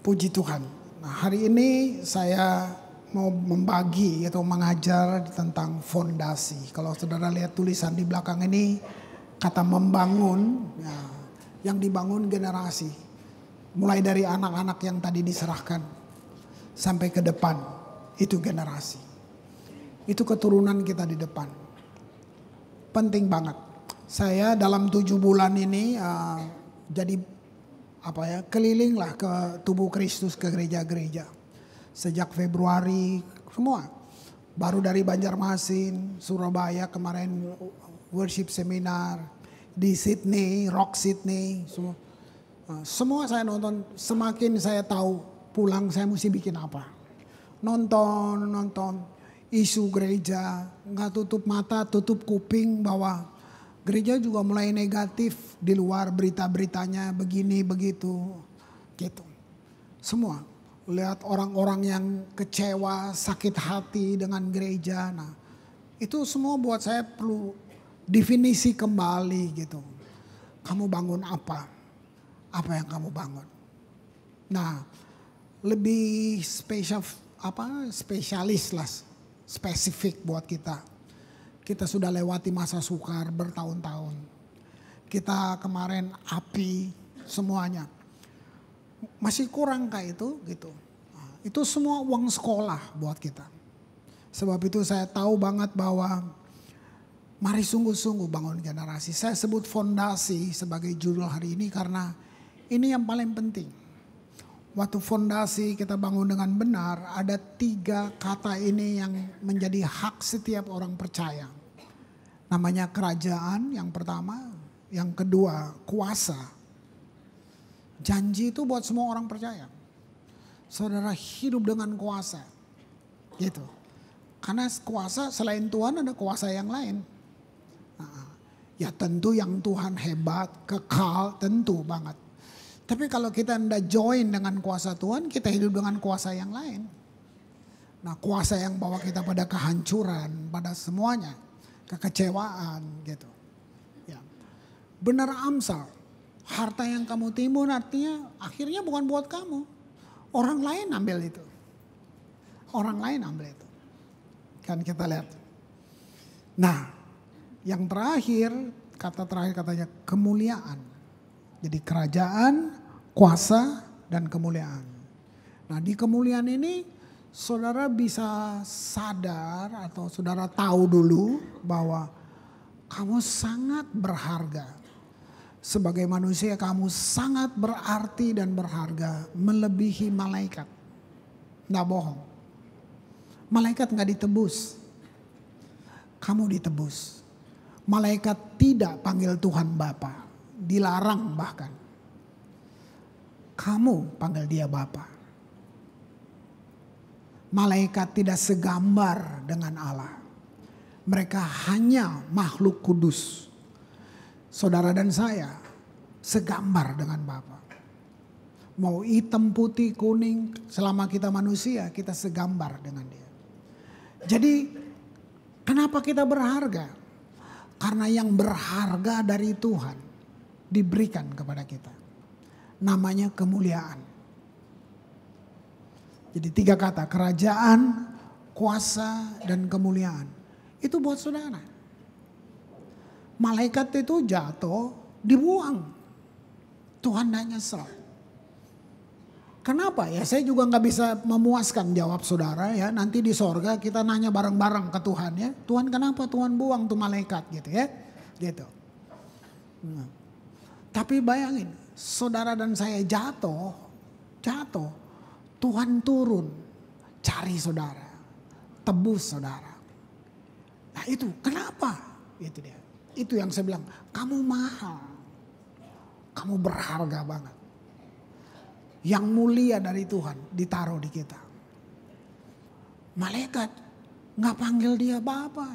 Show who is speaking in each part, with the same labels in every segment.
Speaker 1: Puji Tuhan. Nah, hari ini saya mau membagi atau mengajar tentang fondasi. Kalau saudara lihat tulisan di belakang ini, kata membangun, ya, yang dibangun generasi. Mulai dari anak-anak yang tadi diserahkan sampai ke depan, itu generasi. Itu keturunan kita di depan. Penting banget. Saya dalam 7 bulan ini jadi keliling lah ke tubuh Kristus, ke gereja-gereja. Sejak Februari semua. Baru dari Banjarmasin, Surabaya kemarin worship seminar, di Sydney, Rock Sydney, semua. Semua saya nonton, semakin saya tahu pulang saya mesti bikin apa. Nonton isu gereja, nggak tutup mata, tutup kuping bahwa gereja juga mulai negatif di luar berita-beritanya begini begitu gitu. Semua lihat orang-orang yang kecewa, sakit hati dengan gereja. Nah, itu semua buat saya perlu definisi kembali gitu. Kamu bangun apa? Apa yang kamu bangun? Nah, lebih spesialis lah, spesifik buat kita. Kita sudah lewati masa sukar bertahun-tahun. Kita kemarin api semuanya. Masih kurang kayak itu gitu. Itu semua uang sekolah buat kita. Sebab itu saya tahu banget bahwa mari sungguh-sungguh bangun generasi. Saya sebut fondasi sebagai judul hari ini karena ini yang paling penting. Waktu fondasi kita bangun dengan benar, ada 3 kata ini yang menjadi hak setiap orang percaya. Namanya kerajaan yang pertama, yang kedua kuasa. Janji itu buat semua orang percaya. Saudara hidup dengan kuasa. Gitu. Karena kuasa selain Tuhan ada kuasa yang lain. Ya tentu yang Tuhan hebat, kekal, tentu banget. Tapi kalau kita tidak join dengan kuasa Tuhan, kita hidup dengan kuasa yang lain. Nah, kuasa yang bawa kita pada kehancuran, pada semuanya, kekecewaan gitu. Ya. Benar Amsal, harta yang kamu timbun artinya akhirnya bukan buat kamu. Orang lain ambil itu. Orang lain ambil itu. Kan kita lihat. Nah, yang terakhir, kata terakhir katanya kemuliaan. Jadi kerajaan, kuasa, dan kemuliaan. Nah, di kemuliaan ini saudara bisa sadar atau saudara tahu dulu bahwa kamu sangat berharga. Sebagai manusia kamu sangat berarti dan berharga melebihi malaikat. Nggak bohong. Malaikat nggak ditebus. Kamu ditebus. Malaikat tidak panggil Tuhan Bapa. Dilarang bahkan. Kamu panggil dia Bapa. Malaikat tidak segambar dengan Allah. Mereka hanya makhluk kudus. Saudara dan saya segambar dengan Bapa. Mau hitam, putih, kuning, selama kita manusia kita segambar dengan dia. Jadi kenapa kita berharga? Karena yang berharga dari Tuhan diberikan kepada kita. Namanya kemuliaan. Jadi 3 kata, kerajaan, kuasa, dan kemuliaan. Itu buat saudara. Malaikat itu jatuh, dibuang. Tuhan tidak nyesel. Kenapa ya? Saya juga gak bisa memuaskan jawab saudara ya. Nanti di sorga kita nanya bareng-bareng ke Tuhan ya. Tuhan kenapa Tuhan buang tuh malaikat gitu ya. Gitu. Nah. Tapi bayangin, saudara dan saya jatuh. Tuhan turun, cari saudara, tebus saudara. Nah itu kenapa? Itu dia. Itu yang saya bilang, kamu mahal. Kamu berharga banget. Yang mulia dari Tuhan ditaruh di kita. Malaikat gak panggil dia Bapa.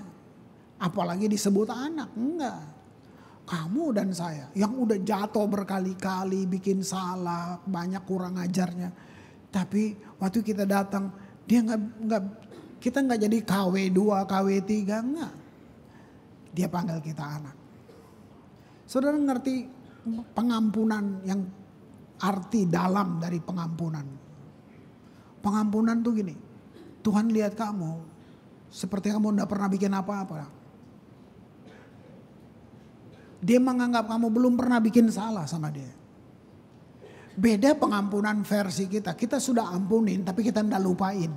Speaker 1: Apalagi disebut anak, enggak. Kamu dan saya yang udah jatuh berkali-kali, bikin salah, banyak kurang ajarnya. Tapi waktu kita datang, kita nggak jadi KW2, KW3, enggak. Dia panggil kita anak. Saudara ngerti pengampunan yang arti dalam dari pengampunan. Pengampunan tuh gini, Tuhan lihat kamu seperti kamu tidak pernah bikin apa-apa. Dia menganggap kamu belum pernah bikin salah sama dia. Beda pengampunan versi kita. Kita sudah ampunin tapi kita tidak lupain.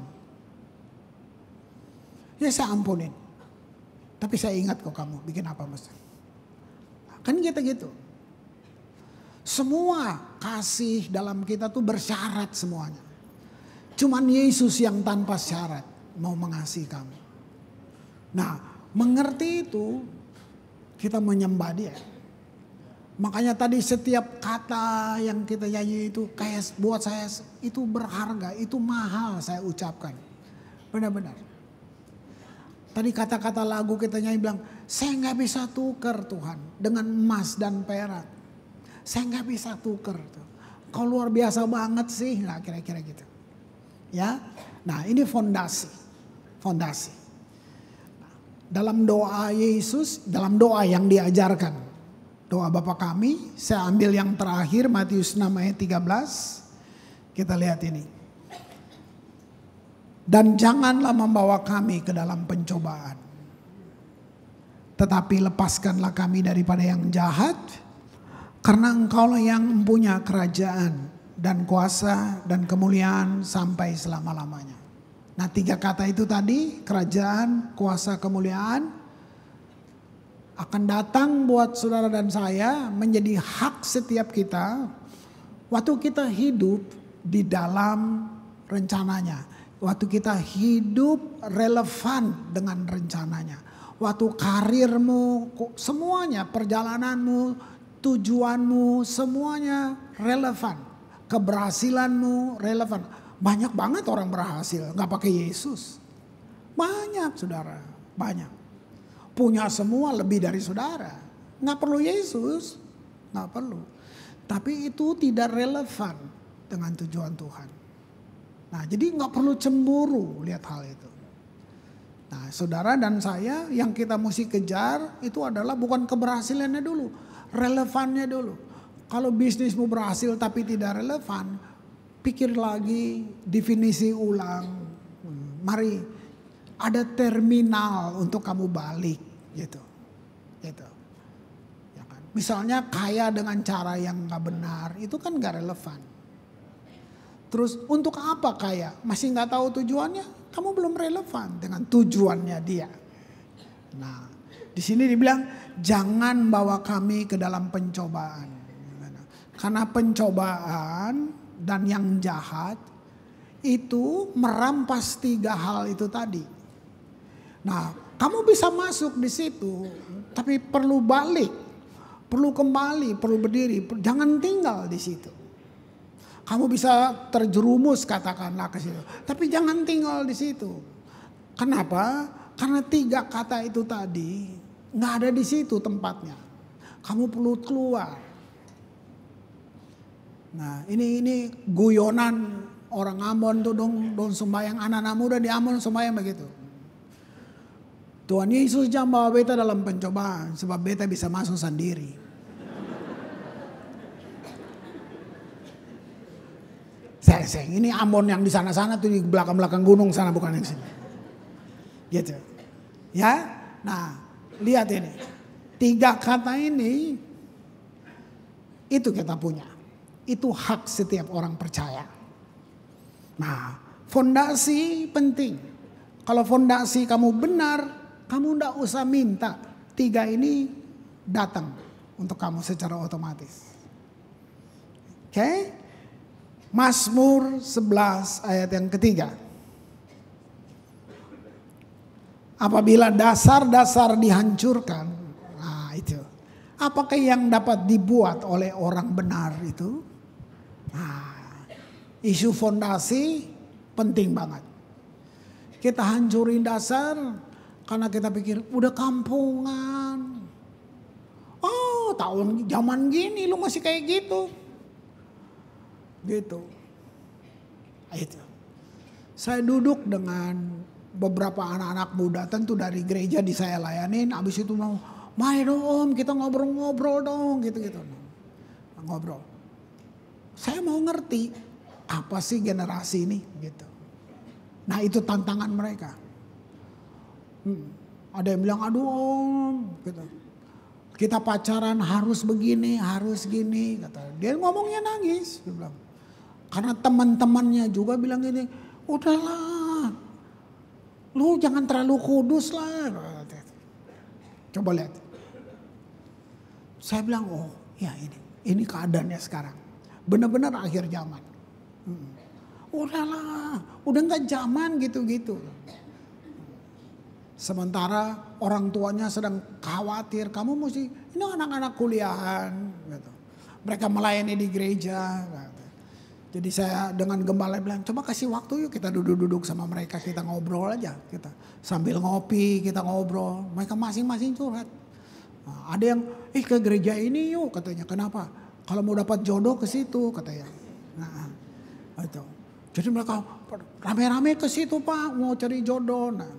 Speaker 1: Ya saya ampunin. Tapi saya ingat kok kamu bikin apa mas. Kan kita gitu. Semua kasih dalam kita tuh bersyarat semuanya. Cuman Yesus yang tanpa syarat mau mengasihi kamu. Nah mengerti itu kita menyembah dia. Makanya tadi setiap kata yang kita nyanyi itu kayak buat saya itu berharga, itu mahal saya ucapkan. Benar-benar. Tadi kata-kata lagu kita nyanyi bilang, saya nggak bisa tuker Tuhan dengan emas dan perak. Saya nggak bisa tuker. Kau luar biasa banget sih, nah kira-kira gitu. Ya, nah ini fondasi. Dalam doa Yesus, dalam doa yang diajarkan. Doa Bapa kami, saya ambil yang terakhir Matius 6 ayat 13. Kita lihat ini. Dan janganlah membawa kami ke dalam pencobaan. Tetapi lepaskanlah kami daripada yang jahat. Karena engkaulah yang mempunyai kerajaan dan kuasa dan kemuliaan sampai selama-lamanya. Nah 3 kata itu tadi, kerajaan, kuasa, kemuliaan. Akan datang buat saudara dan saya menjadi hak setiap kita waktu kita hidup di dalam rencananya. Waktu kita hidup relevan dengan rencananya. Waktu karirmu, semuanya, perjalananmu, tujuanmu, semuanya relevan. Keberhasilanmu relevan. Banyak banget orang berhasil gak pakai Yesus. Banyak saudara, banyak. Punya semua lebih dari saudara. Nggak perlu Yesus. Nggak perlu. Tapi itu tidak relevan dengan tujuan Tuhan. Nah jadi nggak perlu cemburu lihat hal itu. Nah saudara dan saya yang kita mesti kejar itu adalah bukan keberhasilannya dulu. Relevannya dulu. Kalau bisnismu berhasil tapi tidak relevan. Pikir lagi, definisi ulang. Mari ada terminal untuk kamu balik. Gitu. Ya kan? Misalnya kaya dengan cara yang gak benar, itu kan gak relevan. Terus untuk apa kaya? Masih gak tahu tujuannya? Kamu belum relevan dengan tujuannya dia. Nah, di sini dibilang jangan bawa kami ke dalam pencobaan. Karena pencobaan dan yang jahat itu merampas 3 hal itu tadi. Nah, kamu bisa masuk di situ, tapi perlu balik, perlu kembali, perlu berdiri, jangan tinggal di situ. Kamu bisa terjerumus katakanlah ke situ, tapi jangan tinggal di situ. Kenapa? Karena 3 kata itu tadi nggak ada di situ tempatnya. Kamu perlu keluar. Nah, ini guyonan orang Ambon tuh dong sembahyang anak-anak muda di Ambon sembahyang begitu. Tuhan Yesus jangan bawa beta dalam pencobaan sebab beta bisa masuk sendiri. Saya ini Ambon yang di sana-sana tuh di belakang-belakang gunung sana bukan yang sini. Gitu. Ya. Nah, lihat ini. 3 kata ini itu kita punya. Itu hak setiap orang percaya. Nah, fondasi penting. Kalau fondasi kamu benar, kamu tidak usah minta. 3 ini datang untuk kamu secara otomatis. Oke? Mazmur 11 ayat yang ketiga. Apabila dasar-dasar dihancurkan, nah itu. Apakah yang dapat dibuat oleh orang benar itu? Nah, isu fondasi penting banget. Kita hancurin dasar karena kita pikir udah kampungan. Oh, tahun zaman gini lu masih kayak gitu. Gitu. Itu. Saya duduk dengan beberapa anak-anak muda tentu dari gereja di saya layanin. Habis itu mau, mari dong om kita ngobrol-ngobrol dong gitu-gitu. Ngobrol. Saya mau ngerti apa sih generasi ini gitu. Nah itu tantangan mereka. Ada yang bilang aduh om gitu. Kita pacaran harus begini, harus gini kata. Dia ngomongnya nangis, dia bilang. Karena teman-temannya juga bilang gini, udahlah, lu jangan terlalu kudus lah. Coba lihat. Saya bilang, oh ya ini keadaannya sekarang. Benar-benar akhir zaman. Udahlah, udah nggak zaman gitu-gitu. Sementara orang tuanya sedang khawatir, kamu mesti, ini anak-anak kuliahan. Gitu. Mereka melayani di gereja. Gitu. Jadi saya dengan gembala bilang, coba kasih waktu yuk kita duduk-duduk sama mereka, kita ngobrol aja. Kita sambil ngopi, kita ngobrol. Mereka masing-masing curhat. Nah, ada yang, ke gereja ini yuk katanya, kenapa? Kalau mau dapat jodoh ke situ katanya. Nah, itu. Jadi mereka rame-rame ke situ Pak, mau cari jodoh. Nah,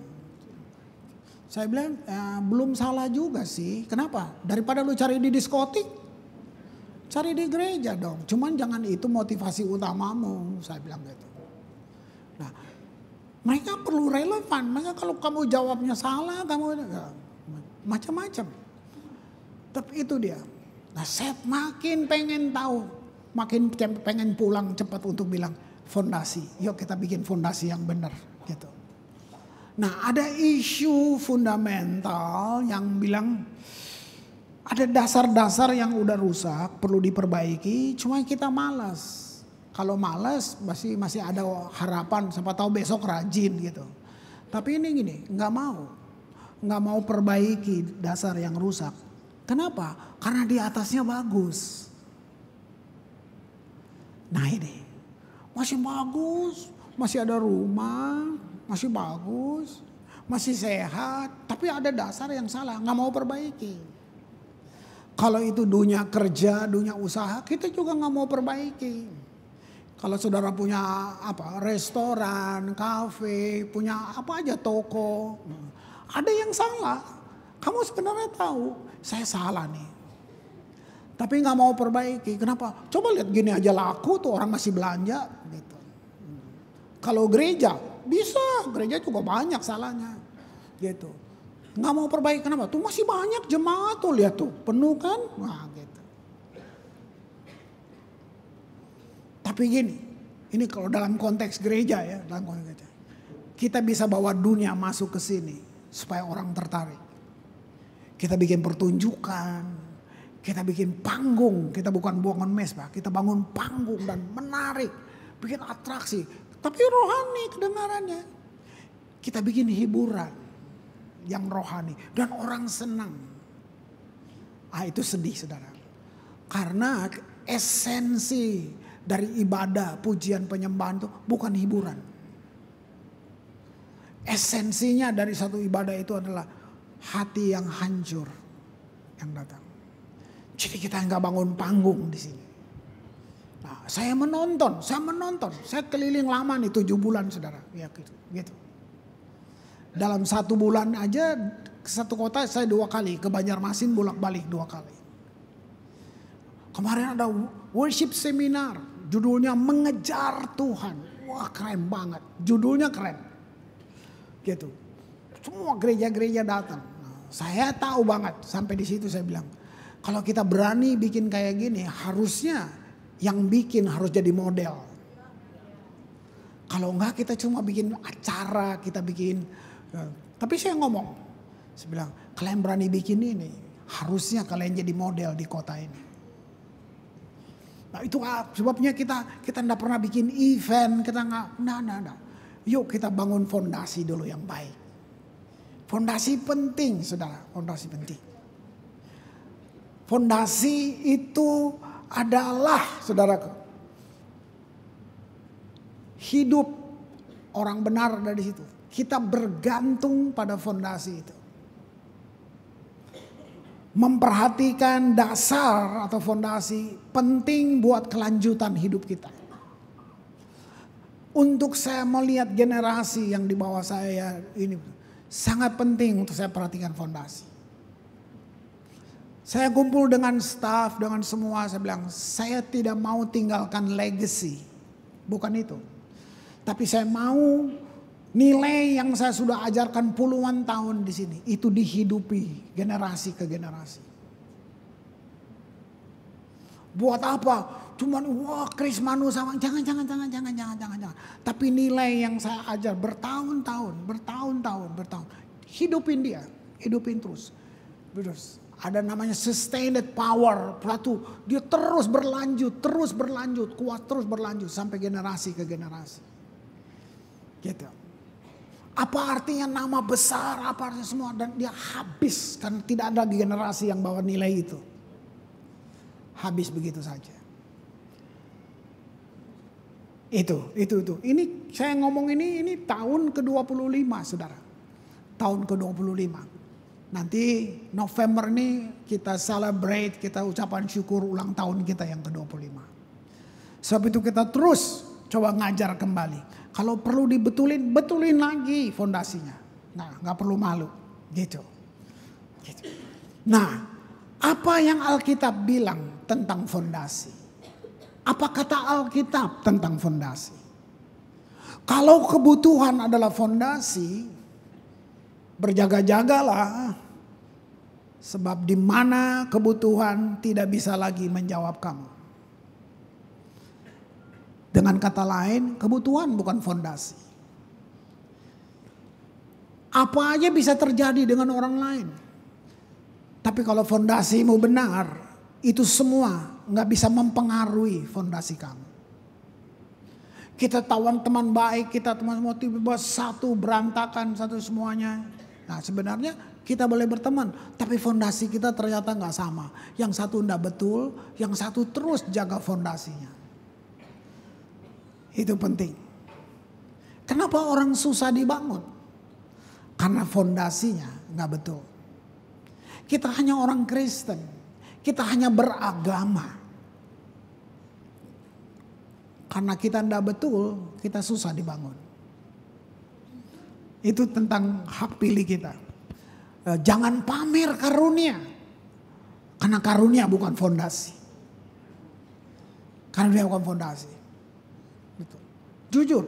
Speaker 1: saya bilang belum salah juga sih. Kenapa? Daripada lu cari di diskotik, cari di gereja dong. Cuman jangan itu motivasi utamamu. Saya bilang gitu. Nah, mereka perlu relevan. Maka kalau kamu jawabnya salah, kamu macam-macam. Tapi itu dia. Nah, saya makin pengen tahu, makin pengen pulang cepat untuk bilang fondasi. Yuk kita bikin fondasi yang benar, gitu. Nah ada isu fundamental yang bilang ada dasar-dasar yang udah rusak perlu diperbaiki, cuma kita malas. Kalau malas masih ada harapan, siapa tahu besok rajin gitu. Tapi ini gini, nggak mau perbaiki dasar yang rusak. Kenapa? Karena di atasnya bagus. Nah ini masih bagus, masih ada rumah. Masih bagus, masih sehat, tapi ada dasar yang salah, nggak mau perbaiki. Kalau itu dunia kerja, dunia usaha, kita juga nggak mau perbaiki. Kalau saudara punya restoran, kafe, punya apa aja toko, ada yang salah. Kamu sebenarnya tahu, saya salah nih. Tapi nggak mau perbaiki, kenapa? Coba lihat gini aja laku tuh orang masih belanja. Gitu. Kalau gereja, bisa, gereja juga banyak salahnya. Gitu. Nggak mau perbaiki, kenapa? Tuh masih banyak jemaat tuh, lihat tuh, penuh kan? Nah gitu. Tapi gini, ini kalau dalam konteks gereja ya, dalam konteks gereja. Kita bisa bawa dunia masuk ke sini supaya orang tertarik. Kita bikin pertunjukan, kita bikin panggung, kita bukan bangun mesbah, kita bangun panggung dan menarik, bikin atraksi. Tapi rohani kedengarannya. Kita bikin hiburan yang rohani dan orang senang. Itu sedih saudara. Karena esensi dari ibadah, pujian, penyembahan itu bukan hiburan. Esensinya dari satu ibadah itu adalah hati yang hancur yang datang. Jadi kita nggak bangun panggung di sini. Nah, saya menonton, saya keliling lama nih 7 bulan saudara, ya gitu. Dalam 1 bulan aja ke satu kota saya 2 kali, ke Banjarmasin bolak-balik 2 kali. Kemarin ada worship seminar, judulnya Mengejar Tuhan, wah keren banget, judulnya keren, gitu. Semua gereja-gereja datang. Nah, saya tahu banget sampai di situ saya bilang, kalau kita berani bikin kayak gini, harusnya yang bikin harus jadi model. Kalau enggak kita cuma bikin acara, kita bikin. Tapi saya ngomong, saya bilang kalian berani bikin ini, harusnya kalian jadi model di kota ini. Nah itu sebabnya kita tidak pernah bikin event, kita nggak. Yuk kita bangun fondasi dulu yang baik. Fondasi penting, saudara, fondasi penting. Fondasi itu adalah saudaraku hidup orang benar dari situ. Kita bergantung pada fondasi itu. Memperhatikan dasar atau fondasi penting buat kelanjutan hidup kita. Untuk saya melihat generasi yang di bawah saya ini sangat penting untuk saya perhatikan fondasi. Saya kumpul dengan staff, dengan semua, saya bilang, saya tidak mau tinggalkan legacy. Bukan itu. Tapi saya mau nilai yang saya sudah ajarkan puluhan tahun di sini, itu dihidupi generasi ke generasi. Buat apa? Cuman wah Kris Manu sama, jangan. Tapi nilai yang saya ajar bertahun-tahun. Hidupin dia, hidupin terus. Ada namanya sustained power, dia terus berlanjut, kuat terus berlanjut sampai generasi ke generasi. Gitu. Apa artinya nama besar, apa artinya semua, dan dia habis karena tidak ada generasi yang bawa nilai itu. Habis begitu saja. Itu. Ini saya ngomong ini tahun ke-25, Saudara. Tahun ke-25. Nanti November ini kita celebrate, kita ucapan syukur ulang tahun kita yang ke-25. Sebab itu kita terus coba ngajar kembali. Kalau perlu betulin lagi fondasinya. Nah, gak perlu malu. Gitu. Nah, apa yang Alkitab bilang tentang fondasi? Apa kata Alkitab tentang fondasi? Kalau kebutuhan adalah fondasi, berjaga-jagalah. Sebab di mana kebutuhan tidak bisa lagi menjawab kamu. Dengan kata lain, kebutuhan bukan fondasi. Apa aja bisa terjadi dengan orang lain. Tapi kalau fondasimu benar, itu semua nggak bisa mempengaruhi fondasi kamu. Kita tawan teman baik, kita teman semua tiba-tiba satu berantakan, satu semuanya. Nah sebenarnya kita boleh berteman, tapi fondasi kita ternyata nggak sama. Yang satu nggak betul, yang satu terus jaga fondasinya. Itu penting. Kenapa orang susah dibangun? Karena fondasinya nggak betul. Kita hanya orang Kristen, kita hanya beragama. Karena kita nggak betul, kita susah dibangun. Itu tentang hak pilih kita. Jangan pamer karunia. Karena karunia bukan fondasi. Karunia bukan fondasi. Gitu. Jujur,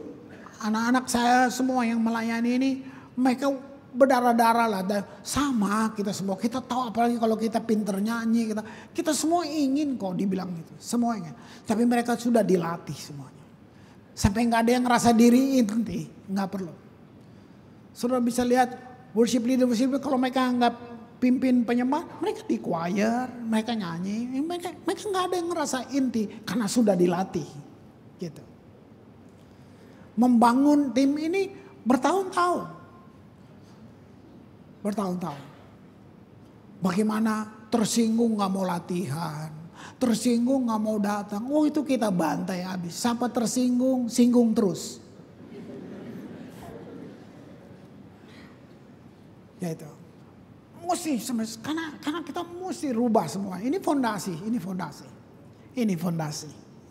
Speaker 1: anak-anak saya semua yang melayani ini, mereka berdarah-darah lah. Sama kita semua. Kita tahu apalagi kalau kita pinter nyanyi. Kita semua ingin kok dibilang gitu. Semua ingin. Tapi mereka sudah dilatih semuanya. Sampai gak ada yang ngerasa diri inti. Gak perlu. Saudara bisa lihat worship leader kalau mereka nggak pimpin penyembah, mereka di choir, mereka nyanyi, mereka nggak ada yang ngerasa inti karena sudah dilatih, gitu. Membangun tim ini bertahun-tahun. Bagaimana tersinggung nggak mau latihan, tersinggung nggak mau datang, oh itu kita bantai habis. Siapa tersinggung, singgung terus. Ya itu. Mesti karena kita mesti rubah semua. Ini fondasi.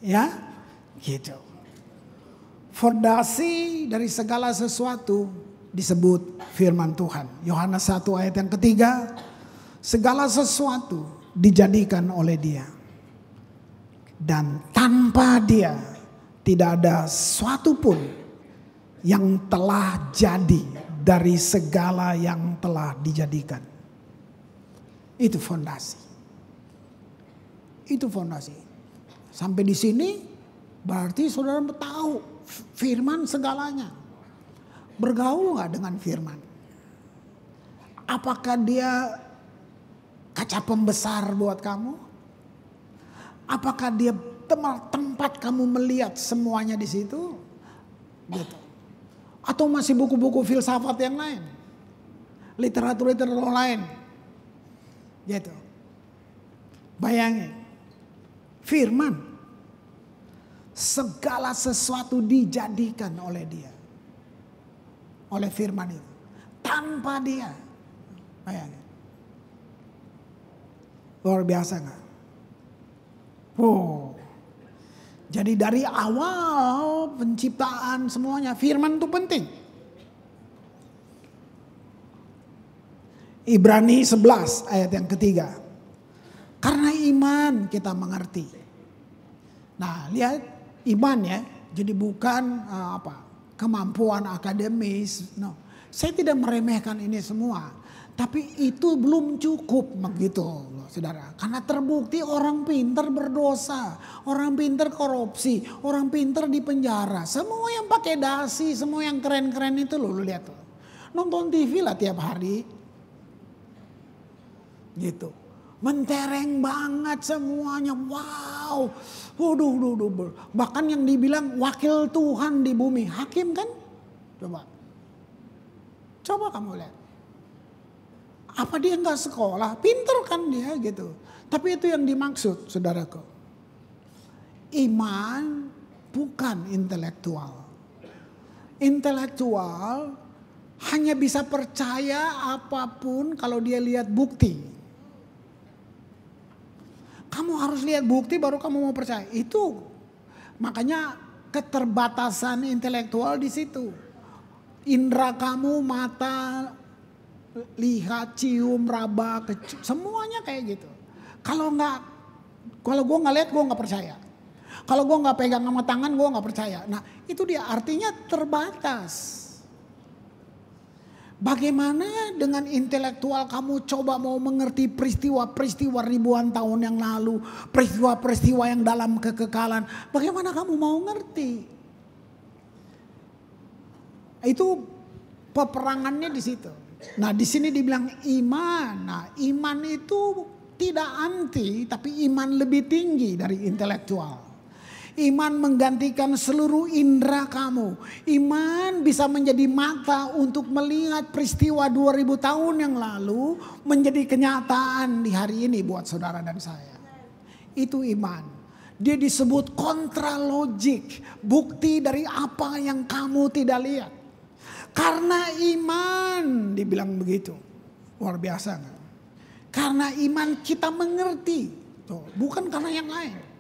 Speaker 1: Ya, gitu. Fondasi dari segala sesuatu disebut firman Tuhan. Yohanes 1 ayat yang ketiga, segala sesuatu dijadikan oleh Dia. Dan tanpa Dia tidak ada sesuatu pun yang telah jadi dari segala yang telah dijadikan. Itu fondasi. Sampai di sini berarti saudara tahu firman segalanya. Bergaul gak dengan firman? Apakah dia kaca pembesar buat kamu? Apakah dia tempat kamu melihat semuanya di situ? Gitu. Atau masih buku-buku filsafat yang lain. Literatur lain. Gitu. Bayangin. Firman. Segala sesuatu dijadikan oleh Dia. Oleh firman itu. Tanpa Dia. Bayangin. Luar biasa gak? Wow. Jadi dari awal penciptaan semuanya firman itu penting. Ibrani 11 ayat yang ketiga. Karena iman kita mengerti. Nah, lihat iman ya. Jadi bukan kemampuan akademis. No. Saya tidak meremehkan ini semua. Tapi itu belum cukup begitu, saudara. Karena terbukti orang pintar berdosa, orang pintar korupsi, orang pintar di penjara. Semua yang pakai dasi, semua yang keren-keren itu lu lihat tuh. Nonton TV lah tiap hari. Gitu. Mentereng banget semuanya. Wow. Bahkan yang dibilang wakil Tuhan di bumi. Hakim kan? Coba kamu lihat. Apa dia nggak sekolah? Pinter kan dia gitu. Tapi itu yang dimaksud, saudaraku. Iman bukan intelektual. Intelektual hanya bisa percaya apapun kalau dia lihat bukti. Kamu harus lihat bukti baru kamu mau percaya. Itu makanya keterbatasan intelektual di situ. Indra kamu mata, lihat, cium, raba, semuanya kayak gitu. Kalau gue nggak lihat, gue nggak percaya. Kalau gue nggak pegang sama tangan, gue nggak percaya. Nah, itu dia artinya terbatas. Bagaimana dengan intelektual kamu coba mau mengerti peristiwa-peristiwa ribuan tahun yang lalu, peristiwa-peristiwa yang dalam kekekalan? Bagaimana kamu mau ngerti? Itu peperangannya di situ. Nah, di sini dibilang iman. Nah, iman itu tidak anti, tapi iman lebih tinggi dari intelektual. Iman menggantikan seluruh indera kamu. Iman bisa menjadi mata untuk melihat peristiwa 2000 tahun yang lalu menjadi kenyataan di hari ini buat saudara dan saya. Itu iman. Dia disebut kontralogik, bukti dari apa yang kamu tidak lihat. Karena iman, dibilang begitu. Luar biasa kan? Karena iman kita mengerti. Tuh, bukan karena yang lain.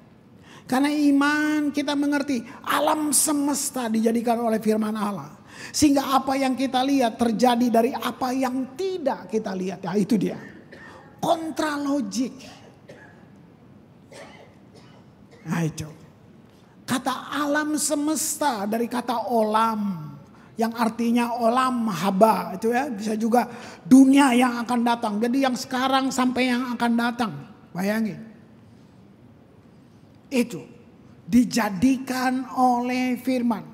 Speaker 1: Karena iman kita mengerti alam semesta dijadikan oleh firman Allah. Sehingga apa yang kita lihat terjadi dari apa yang tidak kita lihat. Ya, itu dia. Kontralogik. Nah itu. Kata alam semesta dari kata olam. Yang artinya olam haba itu ya, bisa juga dunia yang akan datang. Jadi yang sekarang sampai yang akan datang. Bayangin. Itu dijadikan oleh firman.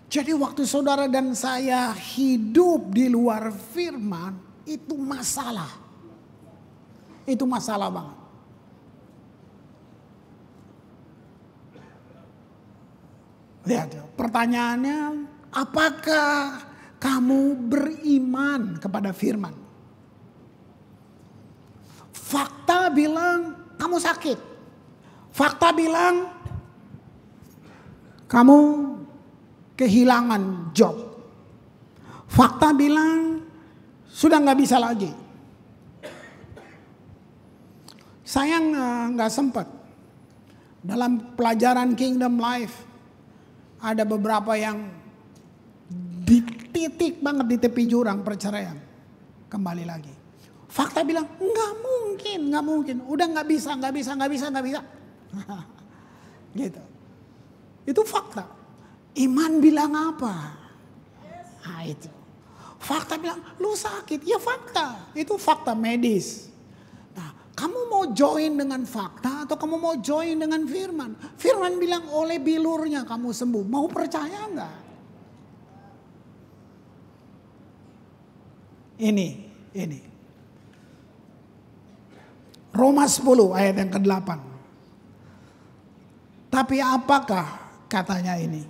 Speaker 1: Jadi waktu saudara dan saya hidup di luar firman, itu masalah. Itu masalah banget. Lihat ya, pertanyaannya, apakah kamu beriman kepada firman? Fakta bilang kamu sakit. Fakta bilang kamu kehilangan job. Fakta bilang sudah nggak bisa lagi. Saya nggak sempat dalam pelajaran Kingdom Life ada beberapa yang dititik banget di tepi jurang perceraian. Kembali lagi. Fakta bilang nggak mungkin. Udah nggak bisa. Gitu. Itu fakta. Iman bilang apa? Nah itu. Fakta bilang lu sakit. Ya fakta. Itu fakta medis. Nah, kamu mau join dengan fakta atau kamu mau join dengan firman? Firman bilang oleh bilurnya kamu sembuh. Mau percaya enggak? Ini. Roma 10 ayat yang ke-8. Tapi apakah katanya ini?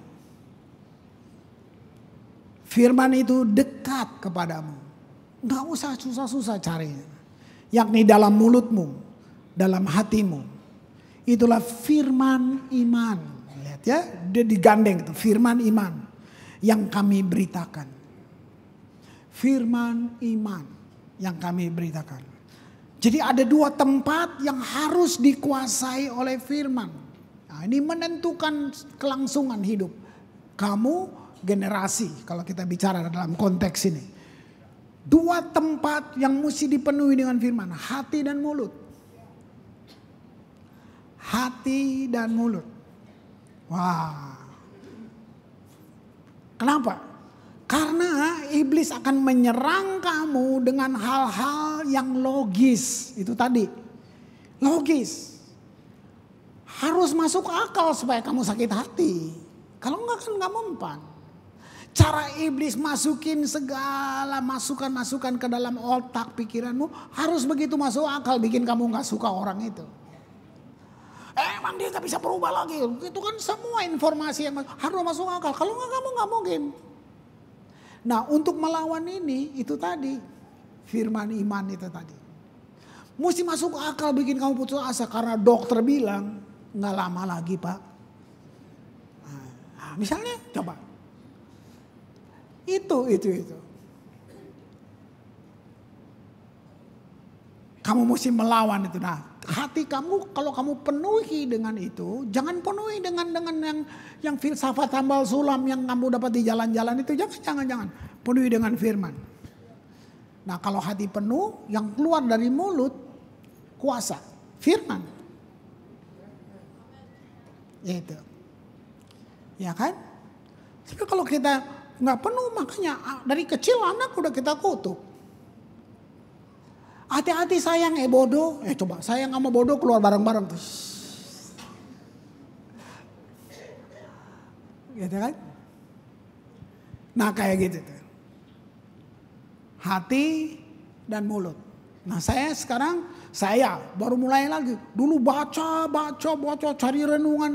Speaker 1: Firman itu dekat kepadamu. Gak usah susah-susah carinya. Yakni dalam mulutmu, dalam hatimu. Itulah firman iman. Lihat ya, dia digandeng itu, firman iman yang kami beritakan. Firman iman yang kami beritakan. Jadi ada dua tempat yang harus dikuasai oleh firman. Nah, ini menentukan kelangsungan hidup. Kamu generasi kalau kita bicara dalam konteks ini. Dua tempat yang mesti dipenuhi dengan firman, hati dan mulut. hati dan mulut. Wah. Kenapa? Karena iblis akan menyerang kamu dengan hal-hal yang logis. Itu tadi. Logis. Harus masuk akal supaya kamu sakit hati. Kalau enggak kan enggak mempan. Cara iblis masukin segala masukan-masukan ke dalam otak pikiranmu harus begitu masuk akal, bikin kamu enggak suka orang itu. Emang dia enggak bisa berubah lagi. Itu kan semua informasi yang harus masuk akal. Kalau enggak kamu enggak mungkin. Nah, untuk melawan ini itu tadi firman iman itu tadi. Mesti masuk akal bikin kamu putus asa karena dokter bilang enggak lama lagi, Pak. Nah, misalnya coba. Itu. Kamu mesti melawan itu. Nah, hati kamu kalau kamu penuhi dengan itu, jangan penuhi dengan yang filsafat tambal sulam yang kamu dapat di jalan-jalan itu, jangan. Penuhi dengan firman. Nah, kalau hati penuh, yang keluar dari mulut kuasa, firman. Itu. Ya kan? Tapi kalau kita nggak penuh, makanya dari kecil anak udah kita kutuk. Hati-hati sayang bodoh. Coba sayang sama bodoh keluar bareng-bareng tuh. Gitu kan? Nah kayak gitu tuh. Hati dan mulut. Nah saya baru mulai lagi. Dulu baca cari renungan.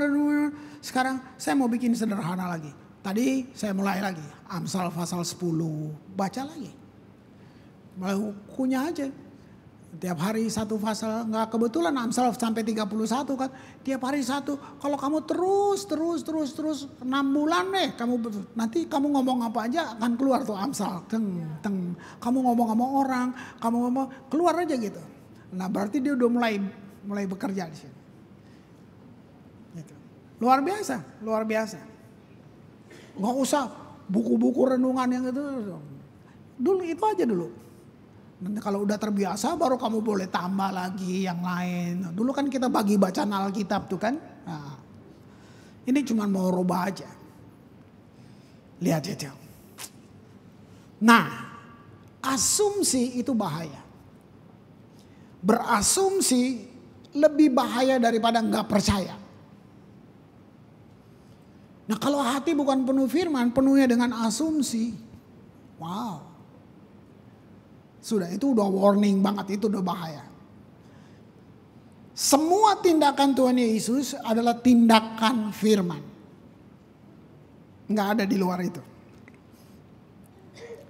Speaker 1: Sekarang saya mau bikin sederhana lagi. Tadi saya mulai lagi. Amsal pasal 10. Baca lagi. Mulai kunyah aja. Tiap hari satu pasal. Gak kebetulan Amsal sampai 31 kan. Tiap hari satu. Kalau kamu terus 6 bulan deh. Nanti kamu ngomong apa aja akan keluar tuh Amsal. Teng. Kamu ngomong sama orang. Kamu ngomong keluar aja gitu. Nah berarti dia udah mulai bekerja di sini. Gitu. Luar biasa. Gak usah buku-buku renungan yang itu. Dulu itu aja dulu. Nanti kalau udah terbiasa baru kamu boleh tambah lagi yang lain. Dulu kan kita bagi bacaan Alkitab tuh kan. Nah, ini cuma mau rubah aja. Lihat aja. Nah, asumsi itu bahaya. Berasumsi lebih bahaya daripada nggak percaya. Nah kalau hati bukan penuh firman, penuhnya dengan asumsi. Wow. Sudah itu udah warning banget, itu udah bahaya. Semua tindakan Tuhan Yesus adalah tindakan firman. Nggak ada di luar itu.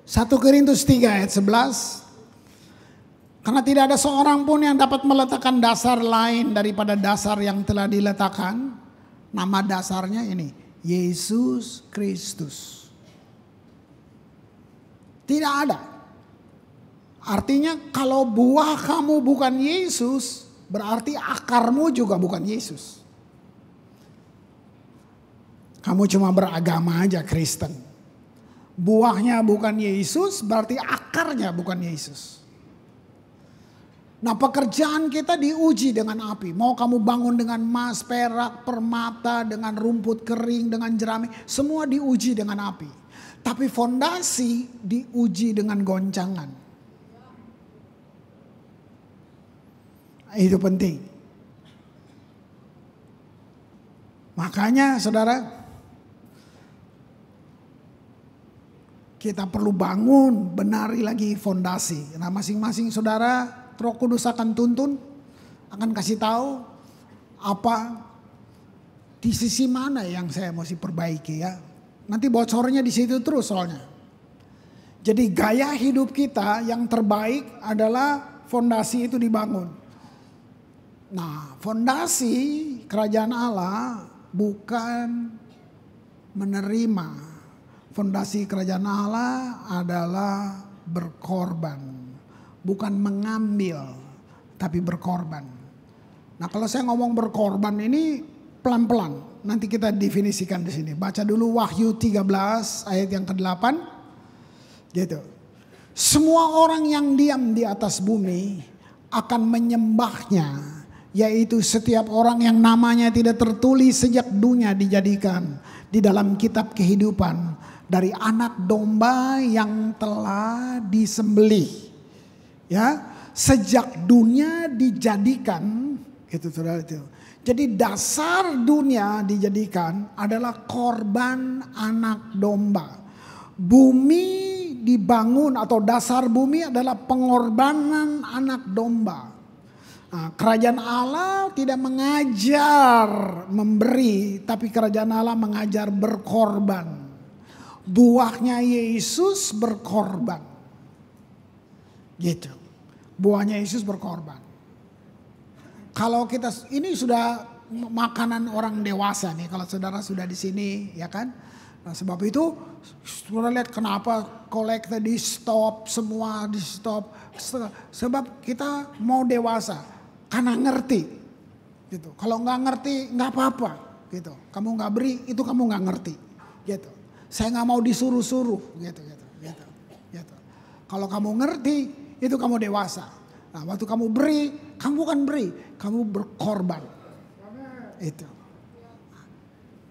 Speaker 1: 1 Korintus 3 ayat 11. Karena tidak ada seorang pun yang dapat meletakkan dasar lain daripada dasar yang telah diletakkan. Nama dasarnya ini. Yesus Kristus. Tidak ada. Artinya kalau buah kamu bukan Yesus, berarti akarmu juga bukan Yesus. Kamu cuma beragama aja Kristen. Buahnya bukan Yesus, berarti akarnya bukan Yesus. Nah pekerjaan kita diuji dengan api. Mau kamu bangun dengan emas, perak, permata, dengan rumput kering, dengan jerami. Semua diuji dengan api. Tapi fondasi diuji dengan goncangan. Itu penting. Makanya saudara, kita perlu bangun, benari lagi fondasi. Nah masing-masing saudara, Roh Kudus akan tuntun, akan kasih tahu apa di sisi mana yang saya mesti perbaiki ya. Nanti bocornya di situ terus soalnya. Jadi gaya hidup kita yang terbaik adalah fondasi itu dibangun. Nah, fondasi kerajaan Allah bukan menerima. Fondasi kerajaan Allah adalah berkorban. Bukan mengambil, tapi berkorban. Nah kalau saya ngomong berkorban ini pelan-pelan. Nanti kita definisikan di sini. Baca dulu Wahyu 13 ayat yang ke-8. Gitu. Semua orang yang diam di atas bumi akan menyembahnya yaitu setiap orang yang namanya tidak tertulis sejak dunia dijadikan di dalam kitab kehidupan dari anak domba yang telah disembelih. Ya, sejak dunia dijadikan, itu saudara itu. Jadi dasar dunia dijadikan adalah korban anak domba. Bumi dibangun atau dasar bumi adalah pengorbanan anak domba. Nah, kerajaan Allah tidak mengajar memberi, tapi kerajaan Allah mengajar berkorban. Buahnya Yesus berkorban. Gitu. Buahnya Yesus berkorban. Kalau kita, ini sudah makanan orang dewasa nih, kalau saudara sudah di sini, ya kan? Nah, sebab itu, saudara lihat kenapa kolektor di stop, semua di stop. Sebab kita mau dewasa, karena ngerti, gitu. Kalau nggak ngerti, nggak apa-apa, gitu. Kamu nggak beri, itu kamu nggak ngerti, gitu. Saya nggak mau disuruh-suruh, gitu. Kalau kamu ngerti, itu kamu dewasa. Nah, waktu kamu beri, kamu bukan beri, kamu berkorban.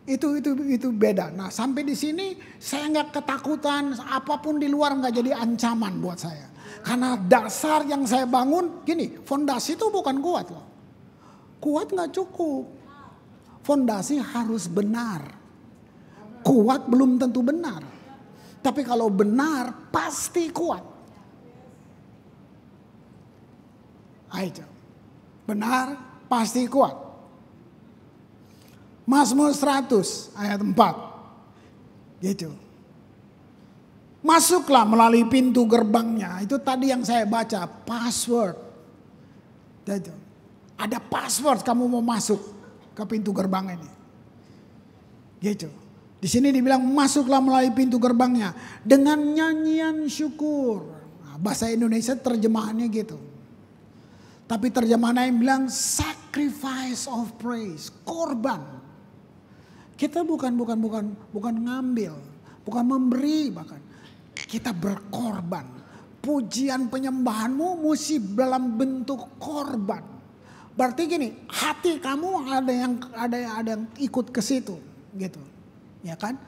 Speaker 1: Itu beda. Nah, sampai di sini saya nggak ketakutan, apapun di luar nggak jadi ancaman buat saya. Karena dasar yang saya bangun, gini, fondasi itu bukan kuat loh. Kuat nggak cukup. Fondasi harus benar. Kuat belum tentu benar. Tapi kalau benar pasti kuat. Ayo, benar pasti kuat. Mazmur 100 ayat 4. Gitu. Masuklah melalui pintu gerbangnya. Itu tadi yang saya baca, password. Gitu. Ada password kamu mau masuk ke pintu gerbang ini. Gitu. Di sini dibilang masuklah melalui pintu gerbangnya dengan nyanyian syukur. Nah, bahasa Indonesia terjemahannya gitu. Tapi terjemahan yang bilang sacrifice of praise, korban. Kita bukan ngambil, bukan memberi bahkan. Kita berkorban. Pujian penyembahanmu mesti dalam bentuk korban. Berarti gini, hati kamu ada yang ikut ke situ, gitu. Ya kan?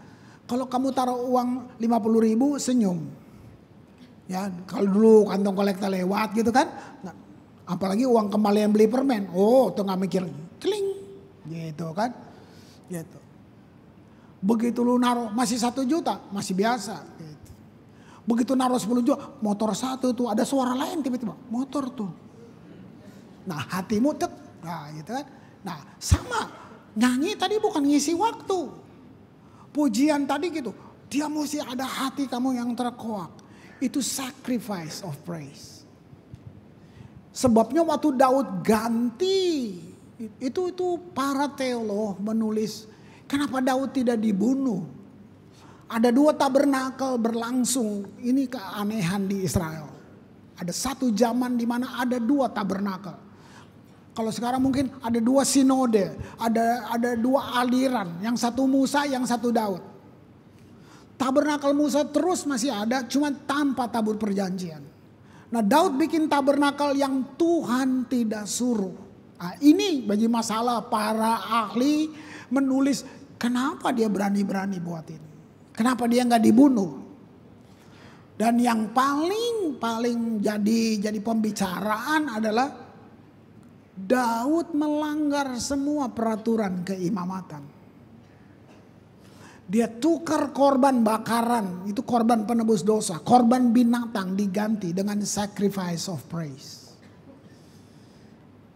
Speaker 1: Kalau kamu taruh uang 50.000 senyum. Ya, kalau dulu kantong kolektor lewat gitu kan. Nah, apalagi uang kembalian beli permen. Oh, tuh gak mikir. Kling. Gitu kan. Gitu. Begitu lu naruh masih 1 juta. Masih biasa. Gitu. Begitu naruh 10 juta. Motor 1 tuh. Ada suara lain tiba-tiba. Motor tuh. Nah hatimu tet. Nah gitu kan. Nah sama. Nyanyi tadi bukan ngisi waktu. Pujian tadi gitu. Dia mesti ada hati kamu yang terkoak. Itu sacrifice of praise. Sebabnya waktu Daud ganti, itu para teolog menulis, kenapa Daud tidak dibunuh? Ada 2 tabernakel berlangsung, ini keanehan di Israel. Ada satu zaman di mana ada 2 tabernakel. Kalau sekarang mungkin ada 2 sinode, ada 2 aliran, yang satu Musa, yang satu Daud. Tabernakel Musa terus masih ada, cuma tanpa tabut perjanjian. Nah Daud bikin tabernakel yang Tuhan tidak suruh. Nah, ini bagi masalah para ahli menulis kenapa dia berani-berani buat ini. Kenapa dia nggak dibunuh. Dan yang paling jadi pembicaraan adalah Daud melanggar semua peraturan keimamatan. Dia tukar korban bakaran, itu korban penebus dosa. Korban binatang diganti dengan sacrifice of praise.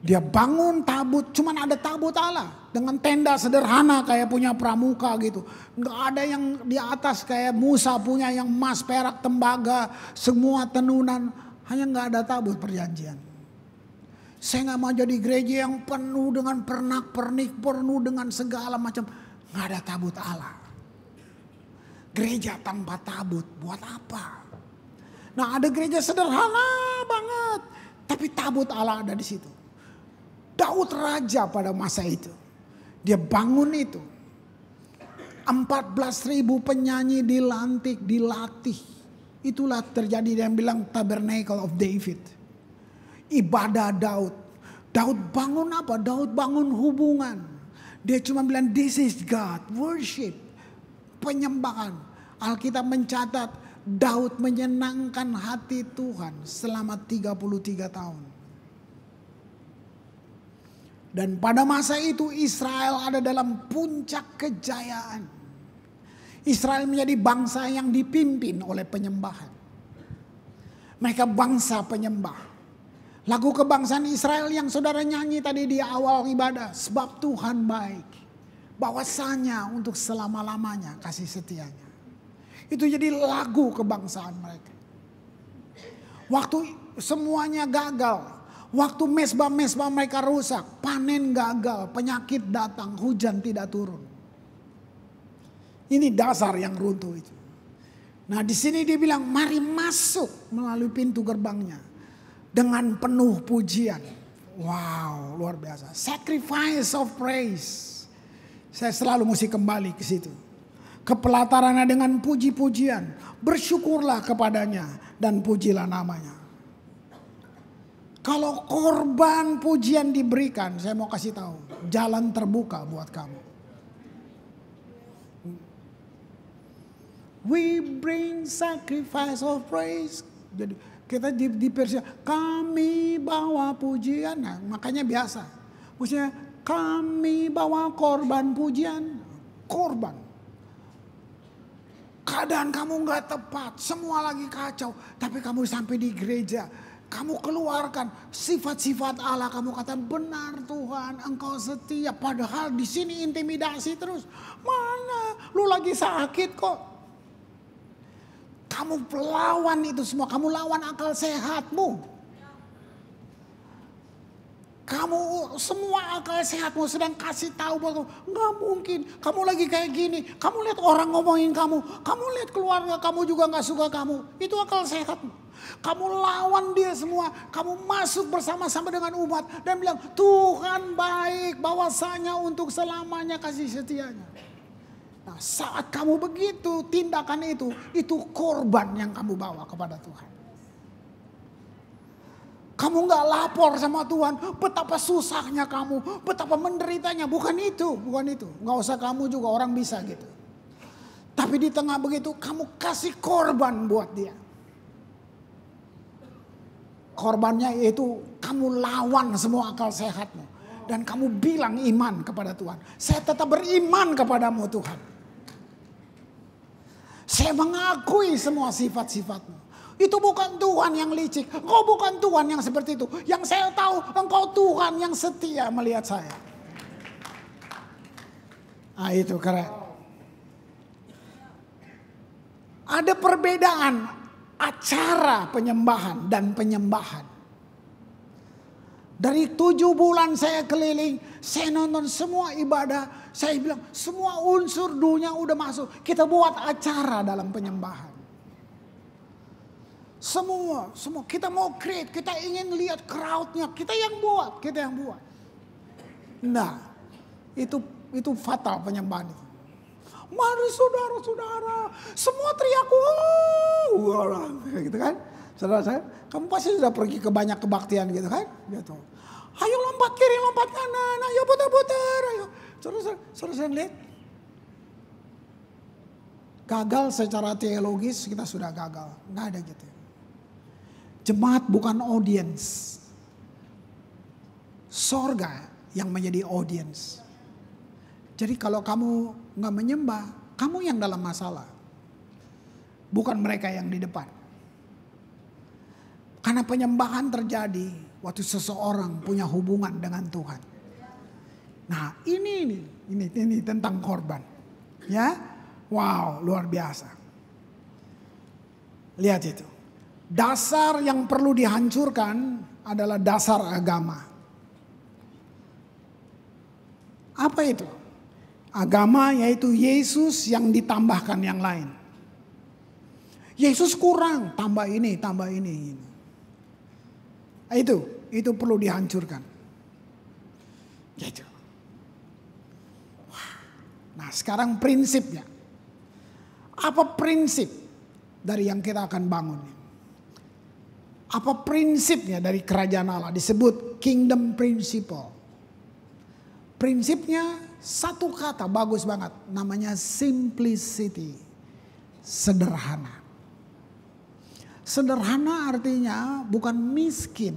Speaker 1: Dia bangun tabut, cuman ada tabut Allah. Dengan tenda sederhana kayak punya pramuka gitu. Nggak ada yang di atas kayak Musa punya yang emas, perak, tembaga. Semua tenunan, hanya nggak ada tabut perjanjian. Saya nggak mau jadi gereja yang penuh dengan pernak-pernik, penuh dengan segala macam. Nggak ada tabut Allah. Gereja tanpa tabut buat apa? Nah ada gereja sederhana banget. Tapi tabut Allah ada di situ. Daud raja pada masa itu. Dia bangun itu. 14.000 penyanyi dilantik, dilatih. Itulah terjadi yang bilang Tabernacle of David. Ibadah Daud. Daud bangun apa? Daud bangun hubungan. Dia cuma bilang this is God, worship, penyembahan. Alkitab mencatat Daud menyenangkan hati Tuhan selama 33 tahun. Dan pada masa itu Israel ada dalam puncak kejayaan. Israel menjadi bangsa yang dipimpin oleh penyembahan. Mereka bangsa penyembah. Lagu kebangsaan Israel yang saudara nyanyi tadi di awal ibadah. Sebab Tuhan baik. Bahwasanya untuk selama-lamanya kasih setianya. Itu jadi lagu kebangsaan mereka. Waktu semuanya gagal. Waktu mesbah-mesbah mereka rusak. Panen gagal. Penyakit datang. Hujan tidak turun. Ini dasar yang runtuh itu. Nah di sini dia bilang mari masuk melalui pintu gerbangnya. Dengan penuh pujian. Wow, luar biasa. Sacrifice of praise. Saya selalu mesti kembali ke situ. Kepelatarannya dengan puji-pujian. Bersyukurlah kepadanya dan pujilah namanya. Kalau korban pujian diberikan, saya mau kasih tahu, jalan terbuka buat kamu. We bring sacrifice of praise. Jadi kita di Persia, kami bawa pujian. Nah, makanya biasa. Maksudnya kami bawa korban pujian. Korban. Keadaan kamu gak tepat. Semua lagi kacau. Tapi kamu sampai di gereja. Kamu keluarkan sifat-sifat Allah. Kamu kata benar Tuhan engkau setia. Padahal di sini intimidasi terus. Mana lu lagi sakit kok. Kamu lawan itu semua. Kamu lawan akal sehatmu. Kamu semua akal sehatmu sedang kasih tahu bahwa nggak mungkin. Kamu lagi kayak gini. Kamu lihat orang ngomongin kamu. Kamu lihat keluarga kamu juga nggak suka kamu. Itu akal sehatmu. Kamu lawan dia semua. Kamu masuk bersama-sama dengan umat. Dan bilang Tuhan baik. Bahwasanya untuk selamanya kasih setianya. Nah, saat kamu begitu tindakan itu korban yang kamu bawa kepada Tuhan. Kamu gak lapor sama Tuhan, betapa susahnya kamu, betapa menderitanya. Bukan itu. Gak usah kamu juga, orang bisa gitu. Tapi di tengah begitu kamu kasih korban buat dia. Korbannya yaitu kamu lawan semua akal sehatmu. Dan kamu bilang iman kepada Tuhan. Saya tetap beriman kepadamu Tuhan. Saya mengakui semua sifat-sifatmu. Itu bukan Tuhan yang licik. Engkau bukan Tuhan yang seperti itu. Yang saya tahu engkau Tuhan yang setia melihat saya. Ah itu keren. Ada perbedaan acara penyembahan dan penyembahan. Dari 7 bulan saya keliling, saya nonton semua ibadah. Saya bilang semua unsur dunia udah masuk. Kita buat acara dalam penyembahan. Semua. Kita mau create, kita ingin lihat crowdnya. Kita yang buat. Nah, itu fatal penyembahan itu. Mari saudara-saudara, semua teriak, wow, gitu kan? Saudara saya, kamu pasti sudah pergi ke banyak kebaktian gitu kan? Gitu. Ayo lompat kiri, lompat kanan, ayo putar-putar, ayo. Saudara saya lihat. Gagal secara teologis, kita sudah gagal. Nggak ada gitu. Jemaat bukan audience. Sorga yang menjadi audience. Jadi kalau kamu nggak menyembah, kamu yang dalam masalah. Bukan mereka yang di depan. Karena penyembahan terjadi waktu seseorang punya hubungan dengan Tuhan. Nah ini tentang korban. Ya, wow luar biasa. Lihat itu. Dasar yang perlu dihancurkan adalah dasar agama. Apa itu? Agama yaitu Yesus yang ditambahkan yang lain. Yesus kurang, tambah ini. Itu perlu dihancurkan. Gitu. Nah, sekarang prinsipnya. Apa prinsip dari yang kita akan bangun? Apa prinsipnya dari kerajaan Allah? Disebut kingdom principle. Prinsipnya satu kata bagus banget. Namanya simplicity. Sederhana. Sederhana artinya bukan miskin.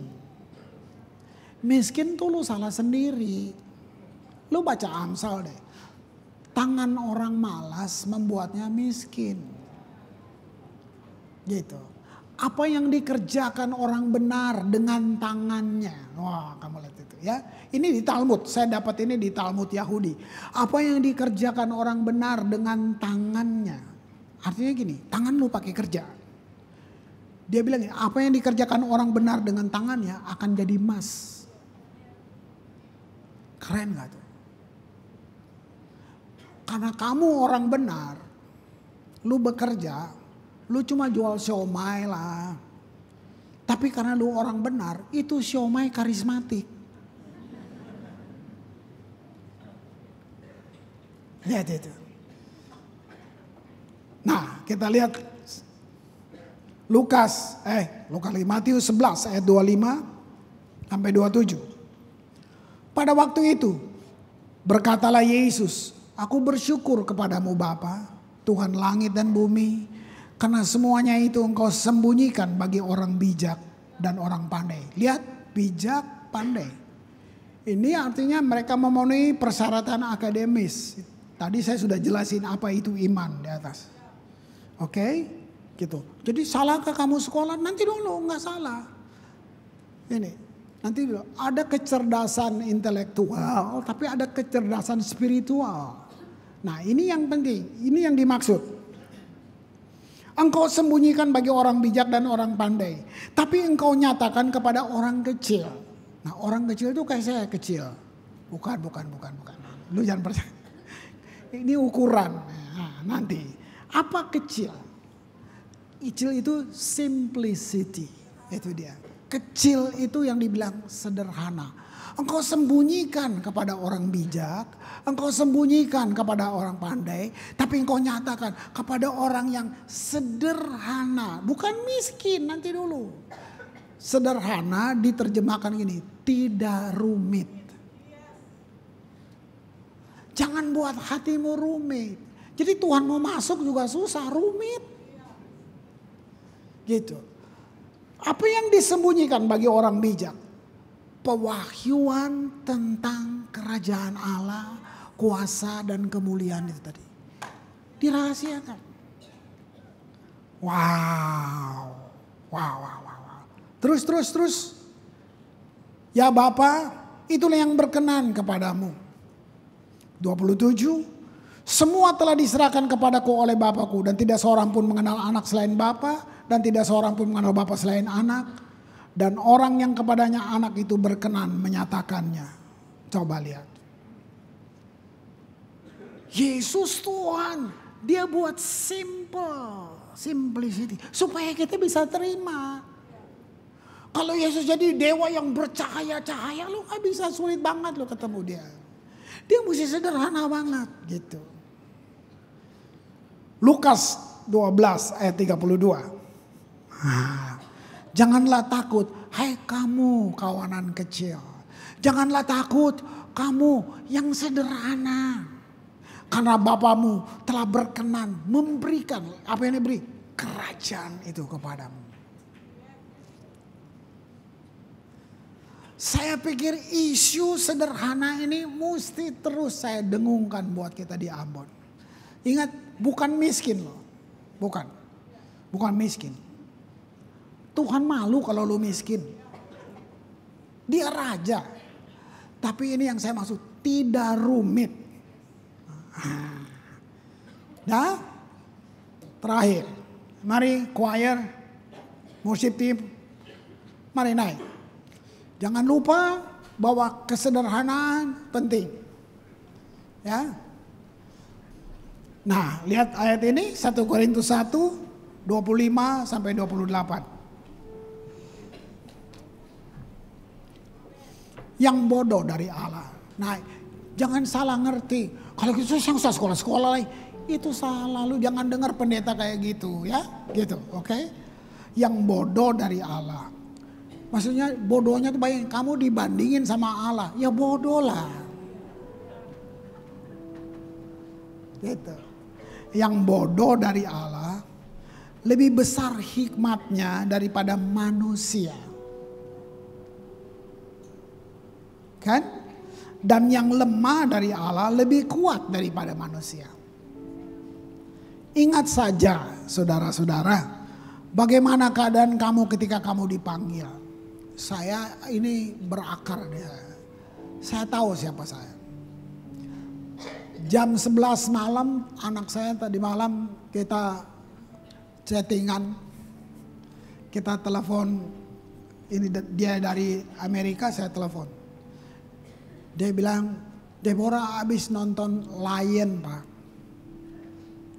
Speaker 1: Miskin tuh lu salah sendiri. Lu baca Amsal deh. Tangan orang malas membuatnya miskin. Gitu. Apa yang dikerjakan orang benar dengan tangannya. Wah, kamu lihat itu ya. Ini di Talmud, saya dapat ini di Talmud Yahudi. Apa yang dikerjakan orang benar dengan tangannya. Artinya gini, tangan lu pakai kerja. Dia bilang gini, apa yang dikerjakan orang benar dengan tangannya akan jadi emas. Keren gak tuh? Karena kamu orang benar, lu bekerja, lu cuma jual siomay lah. Tapi karena lu orang benar, itu siomay karismatik. Lihat itu. Nah, kita lihat Lukas 5, Matius 11 ayat 25 sampai 27. Pada waktu itu berkatalah Yesus, aku bersyukur kepadamu Bapa, Tuhan langit dan bumi, karena semuanya itu engkau sembunyikan bagi orang bijak dan orang pandai. Lihat, bijak, pandai. Ini artinya mereka memenuhi persyaratan akademis. Tadi saya sudah jelasin apa itu iman di atas. Oke, gitu. Jadi salahkah kamu sekolah? Nanti dulu, nggak salah. Ini, nanti dulu. Ada kecerdasan intelektual, tapi ada kecerdasan spiritual. Nah, ini yang penting. Ini yang dimaksud. Engkau sembunyikan bagi orang bijak dan orang pandai. Tapi engkau nyatakan kepada orang kecil. Nah, orang kecil itu kayak saya kecil. Bukan. Lu jangan percaya. Ini ukuran. Nah, nanti. Apa kecil? Kecil itu simplicity. Itu dia. Kecil itu yang dibilang sederhana. Engkau sembunyikan kepada orang bijak, engkau sembunyikan kepada orang pandai, tapi engkau nyatakan kepada orang yang sederhana, bukan miskin, nanti dulu. Sederhana diterjemahkan gini, tidak rumit. Jangan buat hatimu rumit. Jadi Tuhan mau masuk juga susah, rumit. Gitu. Apa yang disembunyikan bagi orang bijak? Pewahyuan tentang kerajaan Allah, kuasa dan kemuliaan itu tadi. Dirahasiakan. Wow. Terus. Ya Bapa, itulah yang berkenan kepadamu. 27. Semua telah diserahkan kepadaku oleh Bapakku, dan tidak seorang pun mengenal anak selain Bapa, dan tidak seorang pun mengenal Bapa selain anak. Dan orang yang kepadanya anak itu berkenan menyatakannya. Coba lihat. Yesus Tuhan, dia buat simplicity. Supaya kita bisa terima. Kalau Yesus jadi dewa yang bercahaya-cahaya, lu gak bisa, sulit banget lu ketemu dia. Dia mesti sederhana banget gitu. Lukas 12 ayat 32. Janganlah takut, hai kamu kawanan kecil. Janganlah takut, kamu yang sederhana. Karena Bapamu telah berkenan memberikan, apa yang diberi? Kerajaan itu kepadamu. Saya pikir isu sederhana ini mesti terus saya dengungkan buat kita di Ambon. Ingat, bukan miskin loh. Bukan miskin. Tuhan malu kalau lu miskin. Dia raja. Tapi ini yang saya maksud, tidak rumit. Nah, terakhir. Mari choir, worship team, mari naik. Jangan lupa bahwa kesederhanaan penting. Ya. Nah, lihat ayat ini 1 Korintus 1 25 sampai 28. Yang bodoh dari Allah. Nah, jangan salah ngerti. Kalau gitu saya usah sekolah-sekolah lagi. Itu salah, lu jangan dengar pendeta kayak gitu ya. Gitu, oke? Yang bodoh dari Allah. Maksudnya bodohnya tuh bayangin kamu dibandingin sama Allah. Ya bodoh lah. Gitu. Yang bodoh dari Allah lebih besar hikmatnya daripada manusia. Kan? Dan yang lemah dari Allah lebih kuat daripada manusia. Ingat saja saudara-saudara, bagaimana keadaan kamu ketika kamu dipanggil. Saya ini berakar dia. Saya tahu siapa saya. Jam 11 malam anak saya tadi malam kita chattingan. Kita telepon, ini dia dari Amerika, saya telepon. Dia bilang, Deborah habis nonton Lion Pak.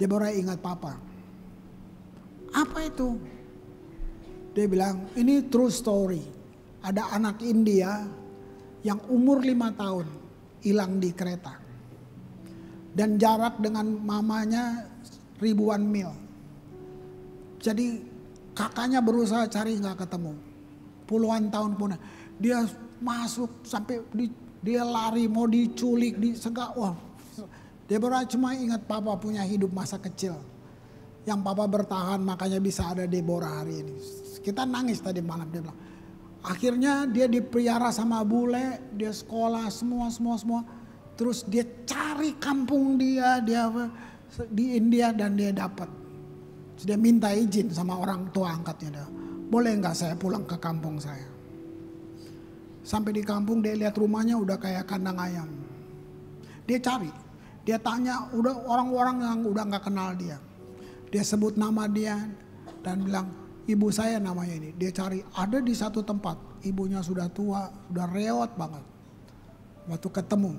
Speaker 1: Deborah ingat Papa. Apa itu? Dia bilang, ini true story. Ada anak India yang umur 5 tahun hilang di kereta. Dan jarak dengan mamanya ribuan mil. Jadi kakaknya berusaha cari nggak ketemu. Puluhan tahun pun. Dia masuk sampai dia lari mau diculik, disegak. Wah, Deborah cuma ingat Papa punya hidup masa kecil. Yang Papa bertahan makanya bisa ada Deborah hari ini. Kita nangis tadi malam dia bilang. Akhirnya dia dipelihara sama bule, dia sekolah semua. Terus dia cari kampung dia di India dan dia dapat. Dia minta izin sama orang tua angkatnya dia. Boleh nggak saya pulang ke kampung saya? Sampai di kampung dia lihat rumahnya udah kayak kandang ayam. Dia cari, dia tanya udah orang-orang yang udah nggak kenal dia. Dia sebut nama dia dan bilang, ibu saya namanya ini. Dia cari, ada di satu tempat. Ibunya sudah tua, sudah reot banget. Waktu ketemu,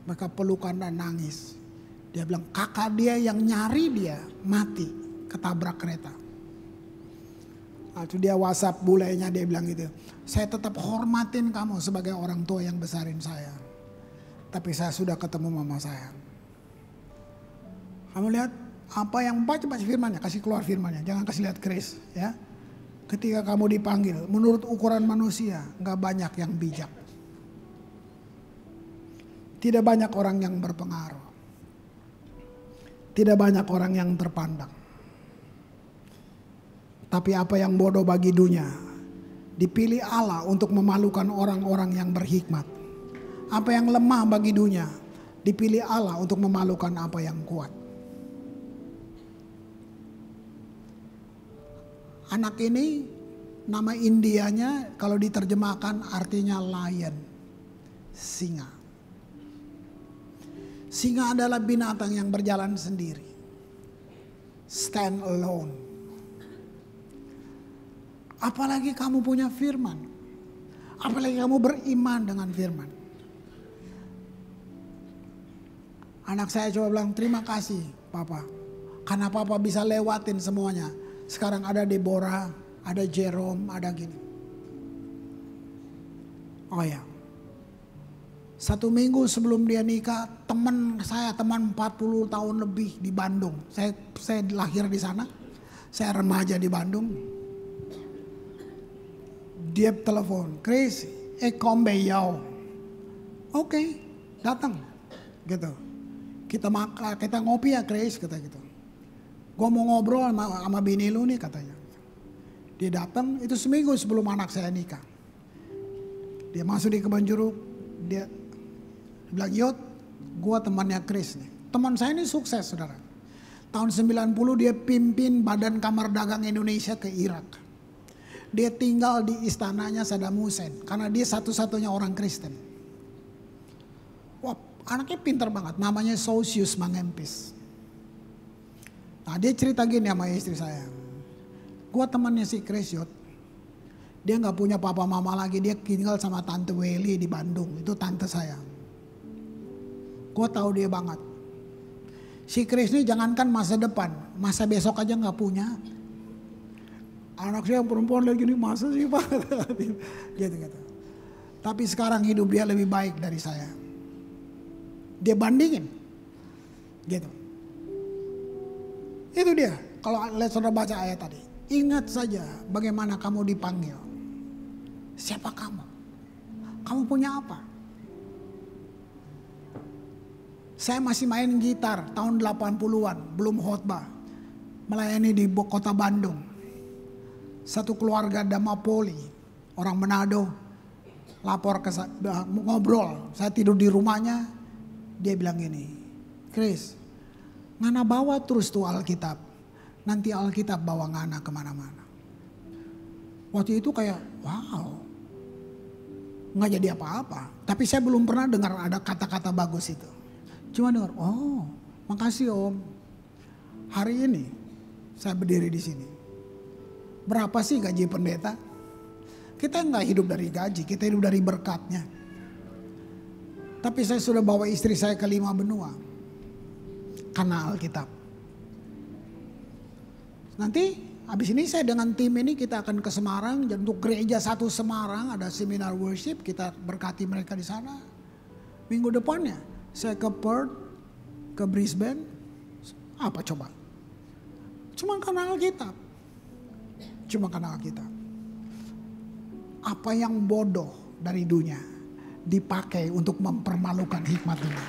Speaker 1: mereka pelukan dan nangis. Dia bilang, kakak dia yang nyari dia mati, ketabrak kereta. Waktu dia WhatsApp bulenya, dia bilang gitu. Saya tetap hormatin kamu sebagai orang tua yang besarin saya. Tapi saya sudah ketemu mama saya. Kamu lihat? Apa yang baca firmannya, kasih keluar firmannya, jangan kasih lihat keris ya. Ketika kamu dipanggil, menurut ukuran manusia, nggak banyak yang bijak. Tidak banyak orang yang berpengaruh. Tidak banyak orang yang terpandang. Tapi apa yang bodoh bagi dunia, dipilih Allah untuk memalukan orang-orang yang berhikmat. Apa yang lemah bagi dunia, dipilih Allah untuk memalukan apa yang kuat. Anak ini nama Indianya kalau diterjemahkan artinya lion, singa. Singa adalah binatang yang berjalan sendiri, stand alone. Apalagi kamu punya firman, apalagi kamu beriman dengan firman. Anak saya coba bilang terima kasih Papa, karena Papa bisa lewatin semuanya. Sekarang ada Deborah, ada Jerome, ada gini. Oh ya. 1 minggu sebelum dia nikah, teman 40 tahun lebih di Bandung. Saya lahir di sana. Saya remaja di Bandung. Dia telepon, Chris, kom bij jou. Oke, datang. Gitu. Kita ngopi ya Chris, kata gitu. Gue mau ngobrol sama bini lu nih katanya. Dia datang itu seminggu sebelum anak saya nikah. Dia masuk di Kebon Jeruk. Dia bilang, Yot, gue temannya Chris nih. Teman saya ini sukses saudara. Tahun 90 dia pimpin Badan Kamar Dagang Indonesia ke Irak. Dia tinggal di istananya Saddam Hussein. Karena dia satu-satunya orang Kristen. Wah, anaknya pintar banget. Namanya Sosius Mangempis. Nah dia cerita gini sama istri saya. Gua temannya si Chris Yot. Dia gak punya papa mama lagi. Dia tinggal sama Tante Welly di Bandung. Itu tante saya. Gua tahu dia banget. Si Chris ini jangankan masa depan. Masa besok aja gak punya. Anak saya yang perempuan lagi gini, masa sih Pak? Gitu. Tapi sekarang hidup dia lebih baik dari saya. Dia bandingin. Gitu. Itu dia. Kalau saudara baca ayat tadi. Ingat saja bagaimana kamu dipanggil. Siapa kamu? Kamu punya apa? Saya masih main gitar tahun 80-an, belum khotbah. Melayani di kota Bandung. Satu keluarga Damapoli, orang Manado, lapor ke saya, ngobrol. Saya tidur di rumahnya, dia bilang gini, Chris, ngana bawa terus tuh Alkitab. Nanti Alkitab bawa ngana kemana-mana. Waktu itu kayak, wow, nggak jadi apa-apa. Tapi saya belum pernah dengar ada kata-kata bagus itu. Cuma dengar, oh makasih Om. Hari ini saya berdiri di sini. Berapa sih gaji pendeta? Kita nggak hidup dari gaji, kita hidup dari berkatnya. Tapi saya sudah bawa istri saya ke 5 benua. Karena Alkitab. Nanti habis ini saya dengan tim ini kita akan ke Semarang. Untuk gereja 1 Semarang ada seminar worship. Kita berkati mereka di sana. Minggu depannya saya ke Perth, ke Brisbane. Apa coba? Cuma karena Alkitab. Cuma karena Alkitab. Apa yang bodoh dari dunia dipakai untuk mempermalukan hikmat dunia.